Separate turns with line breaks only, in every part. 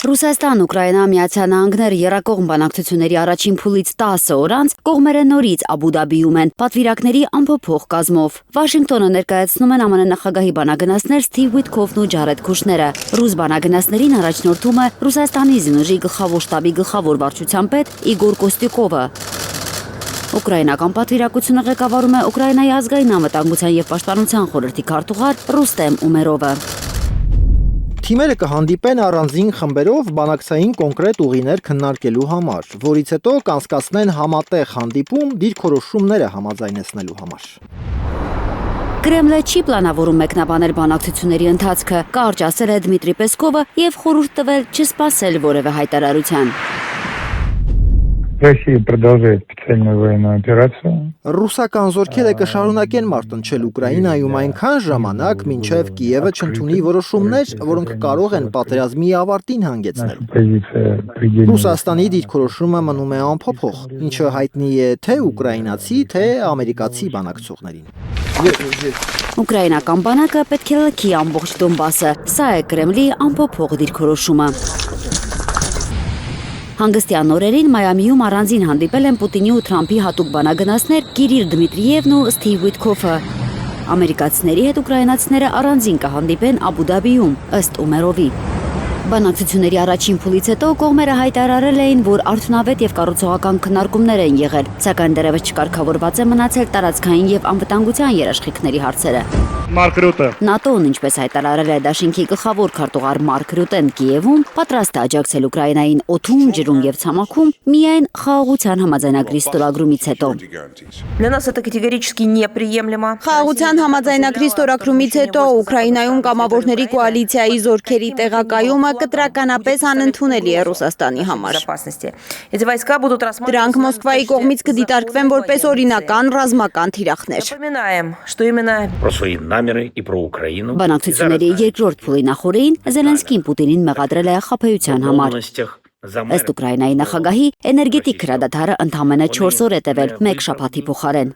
Ռուսաստան-Ուկրաինա Միացյալ Նահանգներ եռակողմ բանակցությունների առաջին փուլից 10 օր անց կողմերը նորից Աբու Դաբիում են պատվիրակների ամփոփող կազմով։ Վաշինգտոնը ներկայացնում են ԱՄՆ նախագահի բանագնացներ Սթիվ Ուիթքոֆն ու Ջարեդ Քուշները։ Ռուս բանագնացներին առաջնորդում է Ռուսաստանի զինուժի գլխավոր շտաբի գլխավոր վարչության պետ Իգոր Կոստյուկովը։ Ուկրաինական պատվիրակությունը ղեկավարում է Ուկրաինայի ազգային անվտանգության և պաշտպանության խորհրդի քարտուղար Ռուստեմ Ումերովը։
Թիմերը կհանդիպեն առանձին խմբերով բանակցային կոնկրետ ուղիներ քննարկելու համար, որից հետո կանցկացնեն համատեղ հանդիպում դիրքորոշումները համաձայնեցնելու համար։
Կրեմլը չի պլանավորում մեկնաբանել բանակցությունների ընթացքը, կարճ ասել է Դմիտրի Պեսկովը և խորհուրդ տվել չսպասել որևէ հայտարարության։
Россия продолжает специальную военную операцию.
Ռուսական զորքերը կշարունակեն մարտնչել Ուկրաինայում այնքան ժամանակ, մինչև Կիևը չընդունի որոշումներ, որոնք կարող են պատերազմի ավարտին հանգեցնել։ Ռուսաստանի դիրքորոշումը մնում է անփոփոխ, ինչը հայտնի է թե ուկրաինացի, թե ամերիկացի բանակցողներին։
Ուկրաինական բանակը պետք է լքի ամբողջ Դոնբասը, սա է Կրեմլի անփոփոխ դիրքորոշումը։ Հանգստյան օրերին Մայամիում առանձին հանդիպել են Պուտինի ու Թրամփի հատուկ բանագնացներ Կիրիլ Դմիտրիևն ու Սթիվ Ուիթքոֆը։ Ամերիկացիների հետ ուկրաինացիները առանձին կհանդիպեն Աբու Դաբիում, ըստ Ումերովի։ Բանակցությունների առաջին փուլից հետո կողմերը հայտարարել էին, որ արդյունավետ և կառուցողական քննարկումներ են եղել, սակայն դեռևս չկարգավորված է մնացել տարածքային և անվտանգության երաշխիքների հարցերը։ ՆԱՏՕ-ն, ինչպես հայտարարել է Դաշինքի գլխավոր քարտուղար Մարկ Ռյուտեն Կիևում, պատրաստ է աջակցել Ուկրաինային օդում, ջրում և ցամաքում միայն խաղաղության համաձայնագրի ստորագրումից հետո։
Խաղաղության համաձայնագրի ստորագրումից հետո Ուկրաինայում կամավորների կոալիցիայի զորքերի տեղակայումը կտրականապես անընդունելի է Ռուսաստանի համար։ Դրանք Մոսկվայի կողմից կդիտարկվեն որպես օրինական ռազմական թիրախներ։
Բանակցությունների երկրորդ փուլի նախօրեին Զելենսկին Պուտինին մեղադրել է խաբեության համար։ Ըստ Ուկրաինայի նախագահի, էներգետիկ հրադադարը ընդամենը 4 օր է տևել, 1 շաբաթի փոխարեն։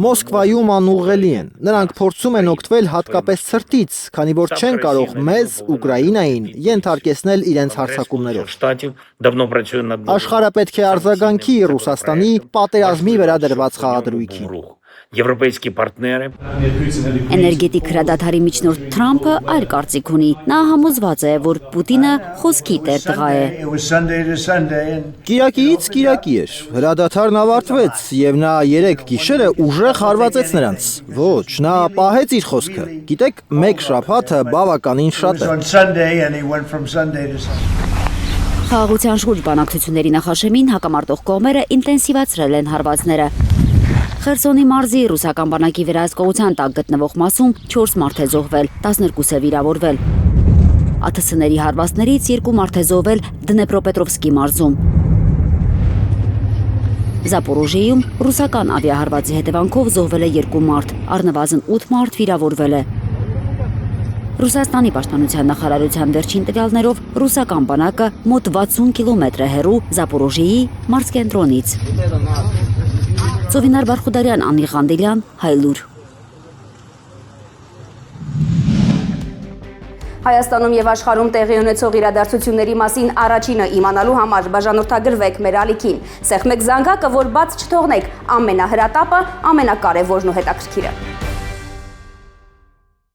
Մոսկվայում անուղղելի են։ Նրանք փորձում են օգտվել հատկապես ցրտից, քանի որ չեն կարող մեզ, Ուկրաինային, ենթարկեցնել իրենց հարձակումներով։ Աշխարհը պետք է արձագանքի Ռուսաստանի պատերազմի վրա դրված խաղադրույքին։
Էներգետիկ հրադադարի միջնորդ Թրամփը այլ կարծիք ունի։ Նա համոզված է, որ Պուտինը խոսքի տեր տղա է։
Կիրակիից կիրակի էր։ Հրադադարն ավարտվեց, եւ նա 3 գիշերը ուժեղ հարվածեց նրանց։ Ոչ, նա պահեց իր խոսքը։ Գիտեք, 1 շաբաթը բավականին շատ է։
Խաղաղության շուրջ բանակցությունների նախաշեմին հակամարտող կողմերը ինտենսիվացրել են հարվածները։ Խերսոնի մարզի ռուսական բանակի վերահսկողության տակ գտնվող մասում 4 մարդ է զոհվել, 12 է վիրավորվել։ ԱԹՍ-ների հարվածներից 2 մարդ է զոհվել Դնեպրոպետրովսկի մարզում։ Զապորոժիեում ռուսական ավիահարվածի հետևանքով զոհվել է 2 մարդ, առնվազն 8 մարդ վիրավորվել է։ Ռուսաստանի պաշտպանության նախարարության վերջին տվյալներով ռուսական բանակը մոտ 60 կիլոմետր է հեռու Զապորոժիեի մարզկենտրոնից։ Ծովինար Բարխուդարյան, Անի Ղանդիլյան, Հայլուր։
Հայաստանում և աշխարհում տեղի ունեցող իրադարձությունների մասին առաջինը իմանալու համար բաժանորդագրվեք մեր ալիքին։ Սեղմեք զանգակը, որ բաց չթողնեք ամենահրատապը, ամենակարևորն ու հետաքրքիրը։